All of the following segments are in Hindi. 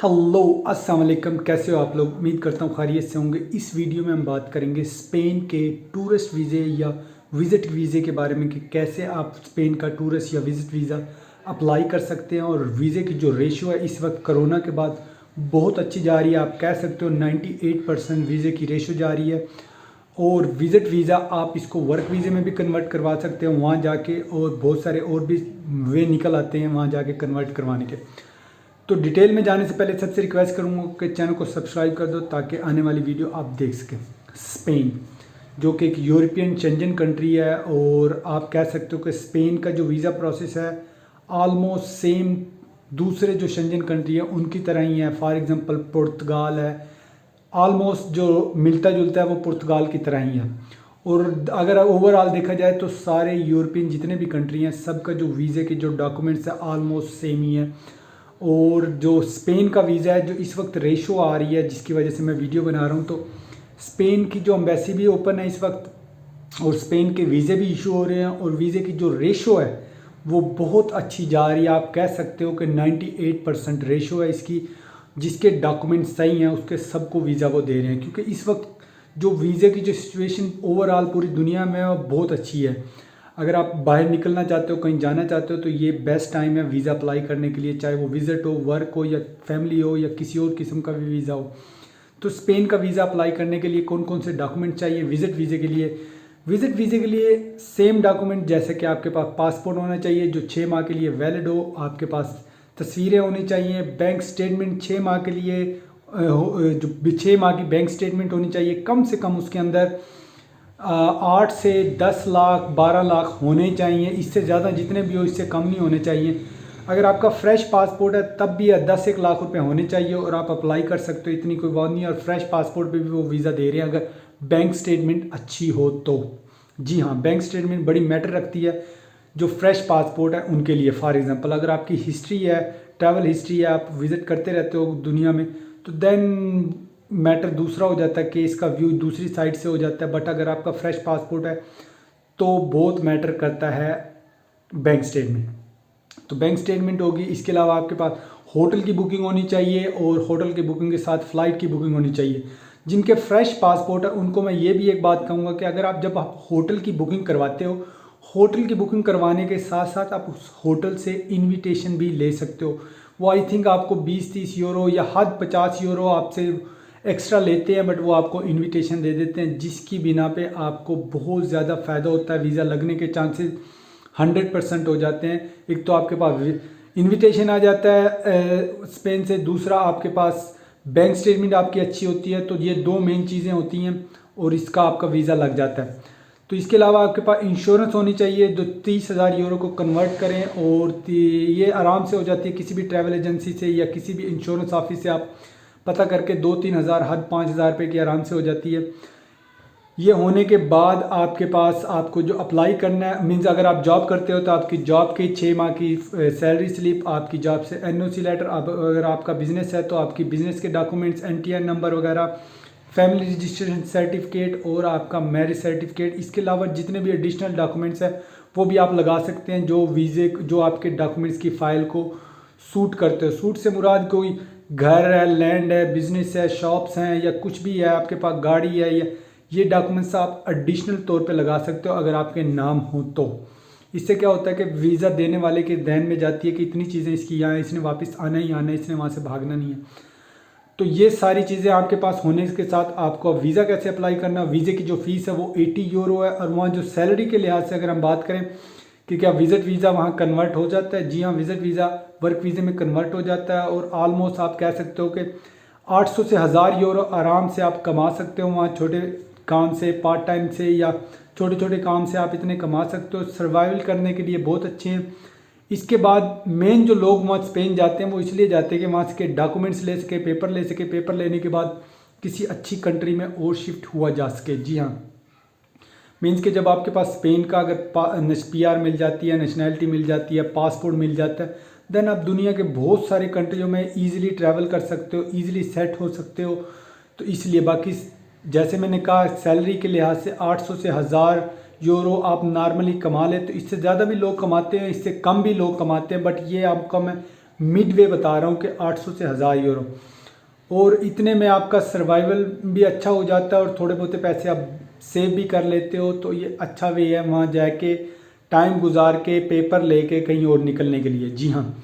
हेलो अस्सलाम वालेकुम, कैसे हो आप लोग। उम्मीद करता हूँ खैरियत से होंगे। इस वीडियो में हम बात करेंगे स्पेन के टूरिस्ट वीज़े या विज़िट वीज़े के बारे में कि कैसे आप स्पेन का टूरिस्ट या विज़िट वीज़ा अप्लाई कर सकते हैं। और वीज़े की जो रेशियो है इस वक्त कोरोना के बाद बहुत अच्छी जा रही है। आप कह सकते हो 98% वीज़े की रेशियो जा रही है। और विज़िट वीज़ा आप इसको वर्क वीज़े में भी कन्वर्ट करवा सकते हो वहाँ जाके, और बहुत सारे और भी वे निकल आते हैं वहाँ जाके कन्वर्ट करवाने के। तो डिटेल में जाने से पहले सबसे रिक्वेस्ट करूँगा कि चैनल को सब्सक्राइब कर दो ताकि आने वाली वीडियो आप देख सकें। स्पेन जो कि एक यूरोपियन शेंजन कंट्री है, और आप कह सकते हो कि स्पेन का जो वीज़ा प्रोसेस है आलमोस्ट सेम दूसरे जो शेंजन कंट्री है उनकी तरह ही है। फॉर एग्जांपल पुर्तगाल है, आलमोस्ट जो मिलता जुलता है वो पुर्तगाल की तरह ही है। और अगर ओवरऑल देखा जाए तो सारे यूरोपियन जितने भी कंट्री हैं सबका जो वीज़े के जो डॉक्यूमेंट्स है आलमोस्ट सेम ही है। और जो स्पेन का वीज़ा है, जो इस वक्त रेशो आ रही है जिसकी वजह से मैं वीडियो बना रहा हूँ, तो स्पेन की जो एम्बेसी भी ओपन है इस वक्त, और स्पेन के वीज़े भी इशू हो रहे हैं, और वीज़े की जो रेशो है वो बहुत अच्छी जा रही है। आप कह सकते हो कि 98% रेशो है इसकी। जिसके डॉक्यूमेंट सही हैं उसके सबको वीज़ा वो दे रहे हैं, क्योंकि इस वक्त जो वीज़े की जो सिचुएशन ओवरऑल पूरी दुनिया में वो बहुत अच्छी है। अगर आप बाहर निकलना चाहते हो, कहीं जाना चाहते हो, तो ये बेस्ट टाइम है वीज़ा अप्लाई करने के लिए, चाहे वो विज़िट हो, वर्क हो, या फैमिली हो, या किसी और किस्म का भी वीज़ा हो। तो स्पेन का वीज़ा अप्लाई करने के लिए कौन कौन से डॉक्यूमेंट चाहिए विज़िट वीज़े के लिए। विज़िट वीज़े के लिए सेम डॉक्यूमेंट जैसे कि आपके पास पासपोर्ट होना चाहिए जो 6 माह के लिए वैलिड हो, आपके पास तस्वीरें होनी चाहिए, बैंक स्टेटमेंट 6 माह के लिए जो 6 माह की बैंक स्टेटमेंट होनी चाहिए, कम से कम उसके अंदर 8 से 10 लाख 12 लाख होने चाहिए। इससे ज़्यादा जितने भी हो इससे कम नहीं होने चाहिए। अगर आपका फ्रेश पासपोर्ट है तब भी 10-1 लाख रुपए होने चाहिए और आप अप्लाई कर सकते हो, इतनी कोई बात नहीं है। और फ्रेश पासपोर्ट पे भी वो वीज़ा दे रहे हैं अगर बैंक स्टेटमेंट अच्छी हो तो। जी हाँ, बैंक स्टेटमेंट बड़ी मैटर रखती है जो फ्रेश पासपोर्ट है उनके लिए। फॉर एग्जांपल अगर आपकी हिस्ट्री है, ट्रैवल हिस्ट्री है, आप विज़िट करते रहते हो दुनिया में, तो देन मैटर दूसरा हो जाता है कि इसका व्यू दूसरी साइड से हो जाता है। बट अगर आपका फ्रेश पासपोर्ट है तो बहुत मैटर करता है बैंक स्टेटमेंट। तो बैंक स्टेटमेंट होगी। इसके अलावा आपके पास होटल की बुकिंग होनी चाहिए, और होटल की बुकिंग के साथ फ़्लाइट की बुकिंग होनी चाहिए। जिनके फ्रेश पासपोर्ट है उनको मैं ये भी एक बात कहूँगा कि अगर आप जब आप होटल की बुकिंग करवाते हो, होटल की बुकिंग करवाने के साथ साथ आप उस होटल से इन्विटेशन भी ले सकते हो। वो आई थिंक आपको 20-30 यूरो या हद 50 यूरो आपसे एक्स्ट्रा लेते हैं, बट वो आपको इनविटेशन दे देते हैं, जिसकी बिना पे आपको बहुत ज़्यादा फ़ायदा होता है। वीज़ा लगने के चांसेस 100% हो जाते हैं। एक तो आपके पास इनविटेशन आ जाता है स्पेन से, दूसरा आपके पास बैंक स्टेटमेंट आपकी अच्छी होती है। तो ये दो मेन चीज़ें होती हैं और इसका आपका वीज़ा लग जाता है। तो इसके अलावा आपके पास इंश्योरेंस होनी चाहिए जो 30,000 यूरो को कन्वर्ट करें, और ये आराम से हो जाती है किसी भी ट्रैवल एजेंसी से या किसी भी इंश्योरेंस ऑफिस से आप पता करके 2-3 हज़ार हद 5,000 रुपये की आराम से हो जाती है। ये होने के बाद आपके पास आपको जो अप्लाई करना है, मीन्स अगर आप जॉब करते हो तो आपकी जॉब की 6 माह की सैलरी स्लिप, आपकी जॉब से एनओसी लेटर, अगर आपका बिज़नेस है तो आपकी बिज़नेस के डॉक्यूमेंट्स, एनटीआर नंबर वगैरह, फैमिली रजिस्ट्रेशन सर्टिफिकेट और आपका मैरिज सर्टिफिकेट। इसके अलावा जितने भी एडिशनल डॉक्यूमेंट्स हैं वो भी आप लगा सकते हैं जो वीज़े जो आपके डॉक्यूमेंट्स की फ़ाइल को सूट करते हो। सूट से मुराद कोई घर है, लैंड है, बिजनेस है, शॉप्स हैं, या कुछ भी है, आपके पास गाड़ी है, या ये डॉक्यूमेंट्स आप एडिशनल तौर पे लगा सकते हो अगर आपके नाम हो तो। इससे क्या होता है कि वीज़ा देने वाले के ध्यान में जाती है कि इतनी चीज़ें इसकी यहाँ, इसने वापस आना ही आना है, इसने वहाँ से भागना नहीं है। तो ये सारी चीज़ें आपके पास होने के साथ आपको वीज़ा कैसे अप्लाई करना। वीज़े की जो फ़ीस है वो 80 यूरो है, और वहाँ जो सैलरी के लिहाज से अगर हम बात करें कि क्या विज़िट वीज़ा वहाँ कन्वर्ट हो जाता है, जी हाँ, विज़िट वीज़ा वर्क वीज़े में कन्वर्ट हो जाता है। और आलमोस्ट आप कह सकते हो कि 800 से 1000 यूरो आराम से आप कमा सकते हो वहाँ। छोटे काम से, पार्ट टाइम से, या छोटे छोटे काम से आप इतने कमा सकते हो। सर्वाइवल करने के लिए बहुत अच्छे हैं। इसके बाद मेन जो लोग वहाँ स्पेन जाते हैं वो इसलिए जाते हैं कि वहाँ के डॉक्यूमेंट्स ले सके, पेपर ले सके, पेपर लेने के बाद किसी अच्छी कंट्री में और शिफ्ट हुआ जा सके। जी हाँ, मीन्स कि जब आपके पास स्पेन का अगर पीआर मिल जाती है, नेशनैलिटी मिल जाती है, पासपोर्ट मिल जाता है, देन आप दुनिया के बहुत सारे कंट्रियों में ईज़िली ट्रैवल कर सकते हो, ईज़िली सेट हो सकते हो। तो इसलिए बाकी जैसे मैंने कहा सैलरी के लिहाज से 800 से 1000 यूरो आप नॉर्मली कमा ले, तो इससे ज़्यादा भी लोग कमाते हैं, इससे कम भी लोग कमाते हैं, बट ये आपका मैं मिडवे बता रहा हूँ कि 800 से 1000 यूरो, और इतने में आपका सर्वाइवल भी अच्छा हो जाता है और थोड़े बहुत पैसे आप सेव भी कर लेते हो। तो ये अच्छा वे है वहाँ जाके टाइम गुजार के पेपर लेके कहीं और निकलने के लिए। जी हाँ,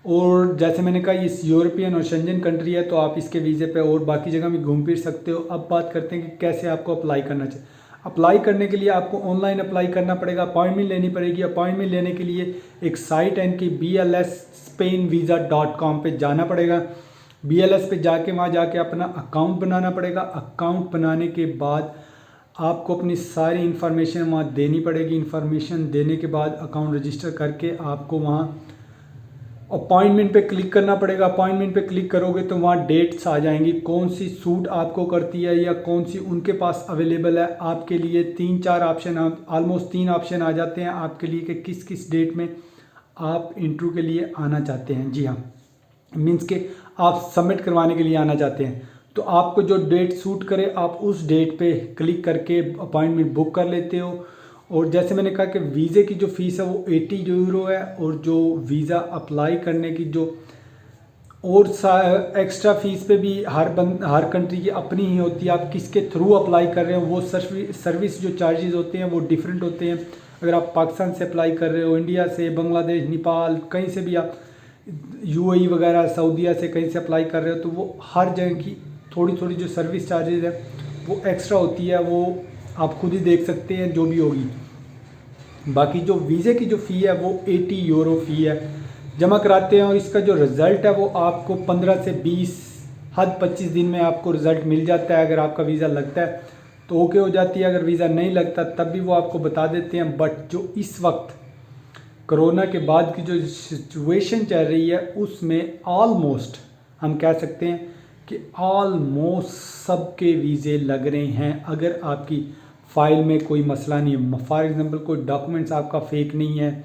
और जैसे मैंने कहा ये यूरोपियन और शेंजन कंट्री है, तो आप इसके वीज़े पे और बाकी जगह भी घूम फिर सकते हो। अब बात करते हैं कि कैसे आपको अप्लाई करना चाहिए। अप्लाई करने के लिए आपको ऑनलाइन अप्लाई करना पड़ेगा, अपॉइंटमेंट लेनी पड़ेगी। अपॉइंटमेंट लेने के लिए एक साइट है इनकी BLS-SpainVisa.com पे जाना पड़ेगा। BLS पे जाके वहाँ जाके अपना अकाउंट बनाना पड़ेगा। अकाउंट बनाने के बाद आपको अपनी सारी इन्फॉर्मेशन वहाँ देनी पड़ेगी। इन्फॉर्मेशन देने के बाद अकाउंट रजिस्टर करके आपको वहाँ अपॉइंटमेंट पे क्लिक करना पड़ेगा। अपॉइंटमेंट पे क्लिक करोगे तो वहाँ डेट्स आ जाएंगी, कौन सी सूट आपको करती है या कौन सी उनके पास अवेलेबल है आपके लिए। 3-4 ऑप्शन, ऑलमोस्ट 3 ऑप्शन आ जाते हैं आपके लिए कि किस किस डेट में आप इंटरव्यू के लिए आना चाहते हैं। जी हाँ, मीन्स के आप सबमिट करवाने के लिए आना चाहते हैं। तो आपको जो डेट सूट करे आप उस डेट पे क्लिक करके अपॉइंटमेंट बुक कर लेते हो। और जैसे मैंने कहा कि वीज़े की जो फ़ीस है वो 80 यूरो है, और जो वीज़ा अप्लाई करने की जो और एक्स्ट्रा फ़ीस पे भी हर कंट्री की अपनी ही होती है। आप किसके थ्रू अप्लाई कर रहे हो वो सर्विस जो चार्जेस होते हैं वो डिफरेंट होते हैं। अगर आप पाकिस्तान से अप्लाई कर रहे हो, इंडिया से, बांग्लादेश, नेपाल, कहीं से भी आप UAE वगैरह, सऊदीया से कहीं से अप्लाई कर रहे हो, तो वो हर जगह की थोड़ी थोड़ी जो सर्विस चार्जेस है वो एक्स्ट्रा होती है। वो आप खुद ही देख सकते हैं जो भी होगी। बाकी जो वीज़े की जो फ़ी है वो 80 यूरो फ़ी है, जमा कराते हैं। और इसका जो रिज़ल्ट है वो आपको 15 से 20 हद 25 दिन में आपको रिज़ल्ट मिल जाता है। अगर आपका वीज़ा लगता है तो ओके हो जाती है, अगर वीज़ा नहीं लगता तब भी वो आपको बता देते हैं। बट जो इस वक्त कोरोना के बाद की जो सिचुएशन चल रही है उसमें ऑलमोस्ट हम कह सकते हैं कि ऑलमोस्ट सबके वीज़े लग रहे हैं, अगर आपकी फ़ाइल में कोई मसला नहीं है। फॉर एग्ज़ाम्पल कोई डॉक्यूमेंट्स आपका फेक नहीं है,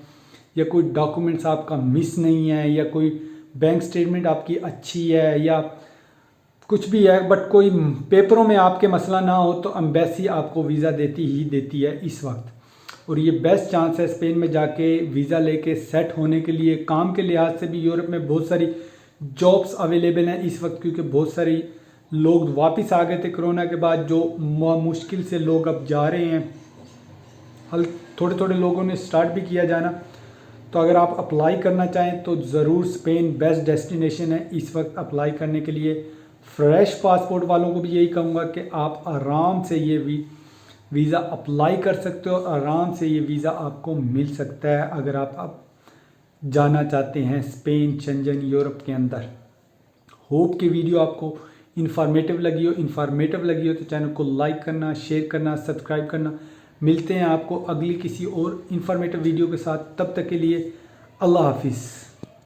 या कोई डॉक्यूमेंट्स आपका मिस नहीं है, या कोई बैंक स्टेटमेंट आपकी अच्छी है, या कुछ भी है, बट कोई पेपरों में आपके मसला ना हो, तो एम्बेसी आपको वीज़ा देती है इस वक्त। और ये बेस्ट चांस है स्पेन में जाके वीज़ा लेके सेट होने के लिए। काम के लिहाज से भी यूरोप में बहुत सारी जॉब्स अवेलेबल हैं इस वक्त, क्योंकि बहुत सारी लोग वापस आ गए थे कोरोना के बाद, जो मुश्किल से लोग अब जा रहे हैं। थोड़े थोड़े लोगों ने स्टार्ट भी किया जाना। तो अगर आप अप्लाई करना चाहें तो ज़रूर स्पेन बेस्ट डेस्टिनेशन है इस वक्त अप्लाई करने के लिए। फ्रेश पासपोर्ट वालों को भी यही कहूँगा कि आप आराम से ये वीज़ा अप्लाई कर सकते हो, आराम से ये वीज़ा आपको मिल सकता है अगर आप जाना चाहते हैं स्पेन, शेंजन, यूरोप के अंदर। होप कि वीडियो आपको इन्फॉर्मेटिव लगी हो तो चैनल को लाइक करना, शेयर करना, सब्सक्राइब करना। मिलते हैं आपको अगली किसी और इन्फॉर्मेटिव वीडियो के साथ, तब तक के लिए अल्लाह हाफिज़।